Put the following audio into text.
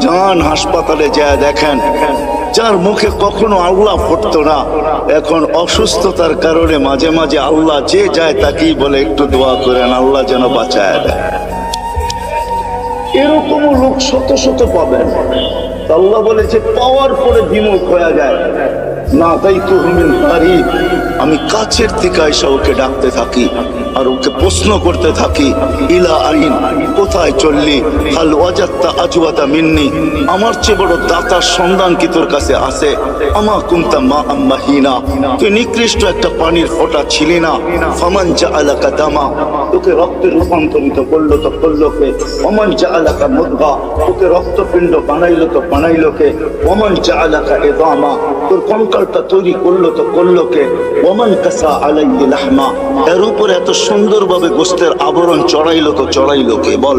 যান হাসপাতালে যায় দেখেন, যার মুখে কখনো আল্লাহ ফুটতো না, এখন অসুস্থতার কারণে মাঝে মাঝে আল্লাহ যে যায় তাকেই বলে একটু দোয়া করেন, আল্লাহ যেন বাঁচায় দেয়। এরকমও লোক শত শত পাবেন। আল্লাহ বলে যে পাওয়ার পরে বিমুখ হয়ে যায় না, তাই তো হুমিন পারি, আমি কাছের থেকে এসে ওকে ডাকতে থাকি আর ওকে প্রশ্ন করতে থাকি, ইলা আইন, কোথায় চললি, হাল ওয়াজাত্তা আজওয়াদা মিন্নি, আমার চেয়ে বড় দাতার সন্ধান কি তোর কাছে আছে, আমা কুনতা মা আম্মাহিনা, তুই নিকৃষ্ট একটা পানির ফোঁটা ছিলি না, ফামান জাআলাকা দামা, তোকে রক্তে রূপান্তরিত করলো তো করলো কে, ওমান জাআলাকা মুদগা, তোকে রক্তপিণ্ড বানাইলো তো বানাইলো কে, ওমান জাআলাকা ইযামা, তোর কঙ্কালটা তৈরি করলো তো করলো কে, ওমান কাসা আলাইহি লাহমা, এর উপর এত সুন্দরভাবে গোশতের আবরণ চড়াইলো তো চড়াইলো কে, বল।